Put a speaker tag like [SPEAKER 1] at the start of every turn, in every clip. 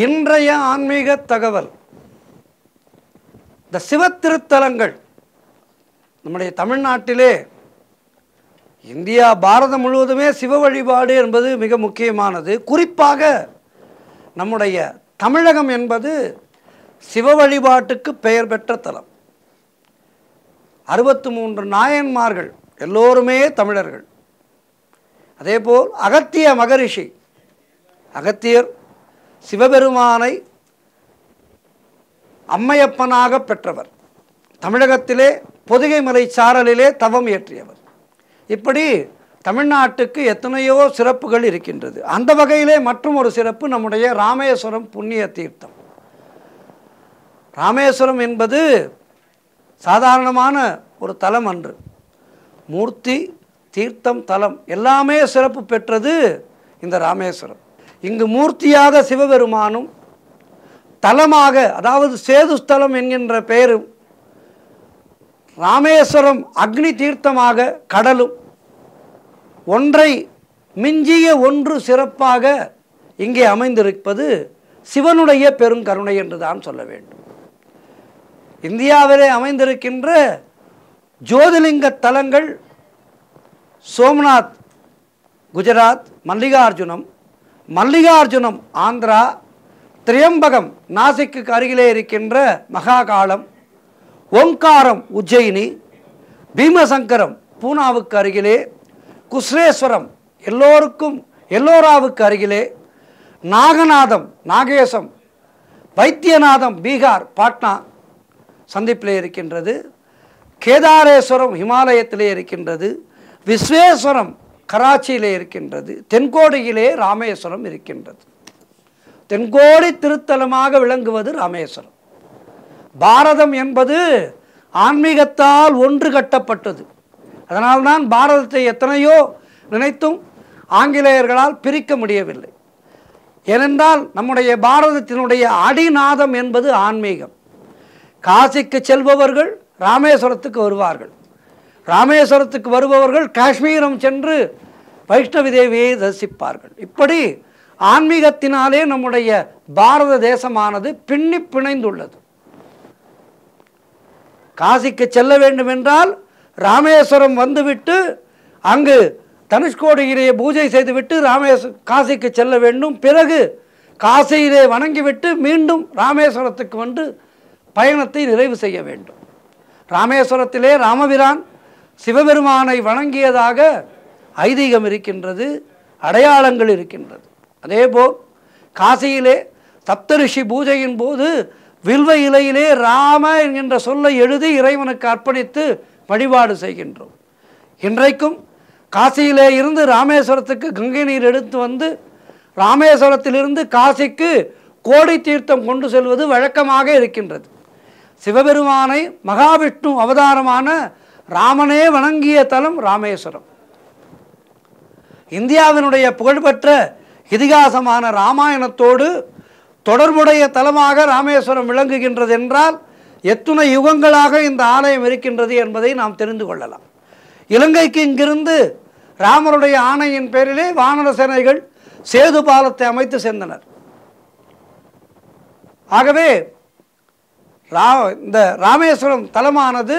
[SPEAKER 1] இன்றைய ஆன்மீக தகவல். இந்த சிவத்திருத்தலங்கள் நம்முடைய தமிழ்நாட்டிலே, இந்தியா பாரதம் முழுவதுமே சிவ வழிபாடு என்பது மிக முக்கியமானது. குறிப்பாக நம்முடைய தமிழகம் என்பது சிவ வழிபாட்டுக்கு பெயர் பெற்ற தலம். 63 நாயன்மார்கள் எல்லோருமே தமிழர்கள். அதேபோல் அகத்திய மகரிஷி, அகத்தியர் சிவபெருமானை அம்மையப்பனாக பெற்றவர். தமிழகத்திலே பொதிகை மலை சாரலிலே தவம் இயற்றியவர். இப்படி தமிழ்நாட்டுக்கு எத்தனையோ சிறப்புகள் இருக்கின்றது. அந்த வகையிலே மற்றும் ஒரு சிறப்பு நம்முடைய ராமேஸ்வரம் புண்ணிய தீர்த்தம். ராமேஸ்வரம் என்பது சாதாரணமான ஒரு தலம் அன்று. மூர்த்தி, தீர்த்தம், தலம் எல்லாமே சிறப்பு பெற்றது இந்த ராமேஸ்வரம். இங்கு மூர்த்தியாக சிவபெருமானும், தலமாக அதாவது சேதுஸ்தலம் என்கின்ற பெயரும், ராமேஸ்வரம் அக்னி தீர்த்தமாக கடலும், ஒன்றை மிஞ்சிய ஒன்று சிறப்பாக இங்கே அமைந்திருப்பது சிவனுடைய பெருங்கருணை என்று தான் சொல்ல வேண்டும். இந்தியாவிலே அமைந்திருக்கின்ற ஜோதிலிங்க தலங்கள் சோம்நாத் குஜராத், மல்லிகார்ஜுனம் ஆந்திரா, திரியம்பகம் நாசிக்கு அருகிலே இருக்கின்ற மகாகாலம், ஓங்காரம் உஜ்ஜயினி, பீமசங்கரம் பூனாவுக்கு அருகிலே, குஸ்ரேஸ்வரம் எல்லோராவுக்கு அருகிலே, நாகநாதம் நாகேசம், வைத்தியநாதம் பீகார் பாட்னா சந்திப்பிலே இருக்கின்றது, கேதாரேஸ்வரம் ஹிமாலயத்திலே இருக்கின்றது, விஸ்வேஸ்வரம் கராச்சியிலே இருக்கின்றது, தென்கோடியிலே ராமேஸ்வரம் இருக்கின்றது. தென்கோடி திருத்தலமாக விளங்குவது ராமேஸ்வரம். பாரதம் என்பது ஆன்மீகத்தால் ஒன்று கட்டப்பட்டது. அதனால்தான் பாரதத்தை எத்தனையோ நினைத்தும் ஆங்கிலேயர்களால் பிரிக்க முடியவில்லை. ஏனென்றால் நம்முடைய பாரதத்தினுடைய அடிநாதம் என்பது ஆன்மீகம். காசிக்கு செல்பவர்கள் ராமேஸ்வரத்துக்கு வருவார்கள். ராமேஸ்வரத்துக்கு வருபவர்கள் காஷ்மீரம் சென்று வைஷ்ணவி தேவியை தரிசிப்பார்கள். இப்படி ஆன்மீகத்தினாலே நம்முடைய பாரத தேசமானது பின்னி பிணைந்துள்ளது. காசிக்கு செல்ல வேண்டும் என்றால் ராமேஸ்வரம் வந்துவிட்டு அங்கு தனுஷ்கோடியிலே பூஜை செய்துவிட்டு காசிக்கு செல்ல வேண்டும். பிறகு காசியிலே வணங்கிவிட்டு மீண்டும் ராமேஸ்வரத்துக்கு வந்து பயணத்தை நிறைவு செய்ய வேண்டும். ராமேஸ்வரத்திலே ராமபிரான் சிவபெருமானை வணங்கியதாக ஐதீகம் இருக்கின்றது, அடையாளங்கள் இருக்கின்றது. அதேபோல் காசியிலே சப்தரிஷி பூஜையின் போது வில்வ இலையிலே ராம என்கின்ற சொல்லை எழுதி இறைவனுக்கு அர்ப்பணித்து வழிபாடு செய்கின்றோம். இன்றைக்கும் காசியிலே இருந்து ராமேஸ்வரத்துக்கு கங்கை நீர் எடுத்து வந்து ராமேஸ்வரத்திலிருந்து காசிக்கு கோடி தீர்த்தம் கொண்டு செல்வது வழக்கமாக இருக்கின்றது. சிவபெருமானை மகாவிஷ்ணு அவதாரமான ராமனே வணங்கிய தலம் ராமேஸ்வரம். இந்தியாவினுடைய புகழ்பெற்ற இதிகாசமான ராமாயணத்தோடு தொடர்புடைய தலமாக ராமேஸ்வரம் விளங்குகின்றது என்றால் எத்துணை யுகங்களாக இந்த ஆலயம் இருக்கின்றது என்பதை நாம் தெரிந்து கொள்ளலாம். இலங்கைக்கு இங்கிருந்து ராமருடைய ஆணையின் பேரிலே வானர சேனைகள் சேது பாலத்தை அமைத்து சென்றனர். ஆகவே இந்த ராமேஸ்வரம் தலமானது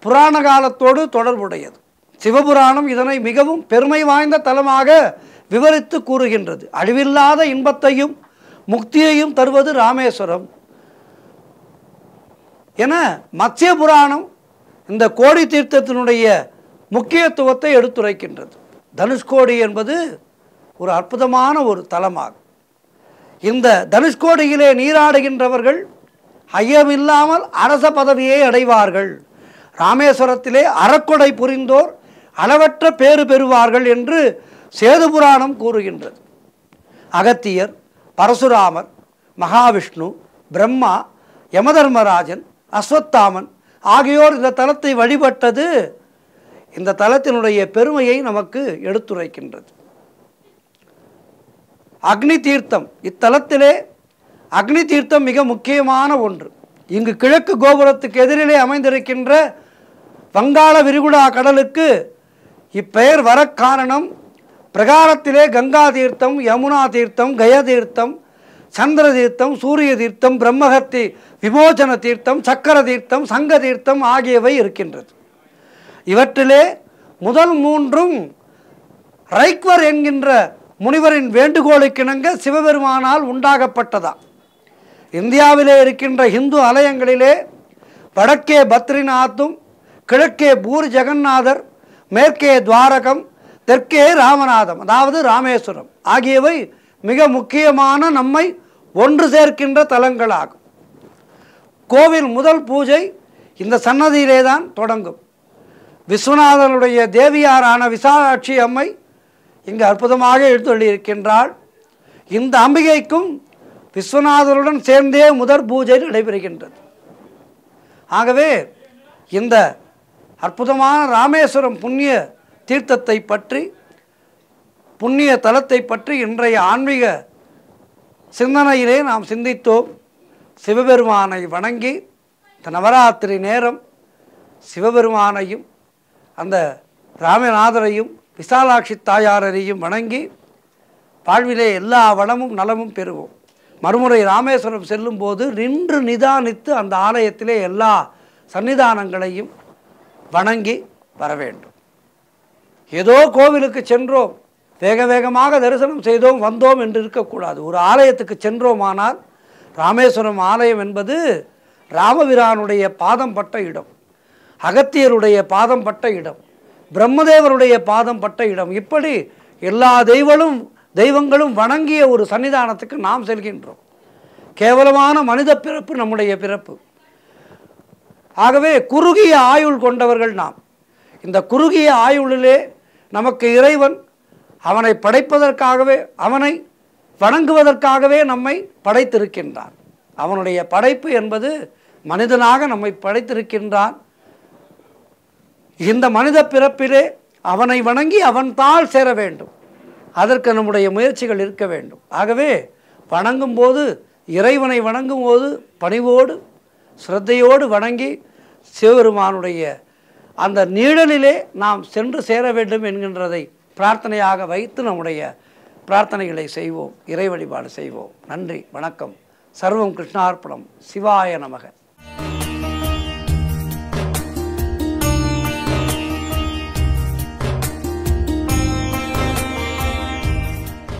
[SPEAKER 1] புராண காலத்தோடு தொடர்புடையது. சிவபுராணம் இதனை மிகவும் பெருமை வாய்ந்த தலமாக விவரித்து கூறுகின்றது. அழிவில்லாத இன்பத்தையும் முக்தியையும் தருவது ராமேஸ்வரம் என மத்ய புராணம் இந்த கோடி தீர்த்தத்தினுடைய முக்கியத்துவத்தை எடுத்துரைக்கின்றது. தனுஷ்கோடி என்பது ஒரு அற்புதமான ஒரு தலமாகும். இந்த தனுஷ்கோடியிலே நீராடுகின்றவர்கள் ஐயமில்லாமல் அரச பதவியை அடைவார்கள். ராமேஸ்வரத்திலே அறக்கொடை புரிந்தோர் அளவற்ற பேறு பெறுவார்கள் என்று சேது புராணம் கூறுகின்றது. அகத்தியர், பரசுராமர், மகாவிஷ்ணு, பிரம்மா, யமதர்மராஜன், அஸ்வத்தாமன் ஆகியோர் இந்த தலத்தை வழிபட்டது இந்த தலத்தினுடைய பெருமையை நமக்கு எடுத்துரைக்கின்றது. அக்னி தீர்த்தம், இத்தலத்திலே அக்னி தீர்த்தம் மிக முக்கியமான ஒன்று. இங்கு கிழக்கு கோபுரத்துக்கு எதிரிலே அமைந்திருக்கின்ற வங்காள விரிகுடா கடலுக்கு இப்பெயர் வர காரணம், பிரகாரத்திலே கங்கா தீர்த்தம், யமுனா தீர்த்தம், கய தீர்த்தம், சந்திர தீர்த்தம், சூரிய தீர்த்தம், பிரம்மஹத்தி விமோசன தீர்த்தம், சக்கர தீர்த்தம், சங்க தீர்த்தம் ஆகியவை இருக்கின்றது. இவற்றிலே முதல் மூன்றும் ரைக்வர் என்கின்ற முனிவரின் வேண்டுகோளுக்கிணங்க சிவபெருமானால் உண்டாகப்பட்டதா. இந்தியாவிலே இருக்கின்ற இந்து ஆலயங்களிலே வடக்கே பத்ரிநாத்தும், கிழக்கே பூரி ஜெகநாதர், மேற்கே துவாரகம், தெற்கே ராமநாதம் அதாவது ராமேஸ்வரம் ஆகியவை மிக முக்கியமான நம்மை ஒன்று சேர்க்கின்ற தலங்களாகும். கோவில் முதல் பூஜை இந்த சன்னதியிலே தான் தொடங்கும். விஸ்வநாதனுடைய தேவியாரான விசாலாட்சி அம்மை இங்கு அற்புதமாக எழுந்தருளியிருக்கின்றாள். இந்த அம்பிகைக்கும் விஸ்வநாதருடன் சேர்ந்தே முதற் பூஜை நடைபெறுகின்றது. ஆகவே இந்த அற்புதமான ராமேஸ்வரம் புண்ணிய தீர்த்தத்தை பற்றி, புண்ணிய தலத்தை பற்றி இன்றைய ஆன்மீக சிந்தனையிலே நாம் சிந்தித்தோம். சிவபெருமானை வணங்கி இந்த நவராத்திரி நேரம் சிவபெருமானையும் அந்த ராமநாதரையும் விசாலாட்சி தாயாரையும் வணங்கி வாழ்விலே எல்லா வளமும் நலமும் பெறுவோம். மறுமுறை ராமேஸ்வரம் செல்லும் போது நின்று நிதானித்து அந்த ஆலயத்திலே எல்லா சன்னிதானங்களையும் வணங்கி வர வேண்டும். ஏதோ கோவிலுக்கு சென்றோம், வேக வேகமாக தரிசனம் செய்தோம் வந்தோம் என்று இருக்கக்கூடாது. ஒரு ஆலயத்துக்கு சென்றோமானால் ராமேஸ்வரம் ஆலயம் என்பது ராமபிரானுடைய பாதம் பட்ட இடம், அகத்தியருடைய பாதம் பட்ட இடம், பிரம்மதேவருடைய பாதம் பட்ட இடம். இப்படி எல்லா தெய்வங்களும் வணங்கிய ஒரு சன்னிதானத்துக்கு நாம் செல்கின்றோம். கேவலமான மனித பிறப்பு நம்முடைய பிறப்பு. ஆகவே குறுகிய ஆயுள் கொண்டவர்கள் நாம். இந்த குறுகிய ஆயுளிலே நமக்கு இறைவன் அவனை படைப்பதற்காகவே, அவனை வணங்குவதற்காகவே நம்மை படைத்திருக்கின்றான். அவனுடைய படைப்பு என்பது மனிதனாக நம்மை படைத்திருக்கின்றான். இந்த மனித பிறப்பிலே அவனை வணங்கி அவன் தாள் சேர வேண்டும். அதற்கு நம்முடைய முயற்சிகள் இருக்க வேண்டும். ஆகவே வணங்கும் போது, இறைவனை வணங்கும் போது பணிவோடு ஸ்ரத்தையோடு வணங்கி சிவபெருமானுடைய அந்த நிழலிலே நாம் சென்று சேர வேண்டும் என்கின்றதை பிரார்த்தனையாக வைத்து நம்முடைய பிரார்த்தனைகளை செய்வோம், இறை வழிபாடு செய்வோம். நன்றி, வணக்கம். சர்வம் கிருஷ்ணார்ப்பணம். சிவாய நமக.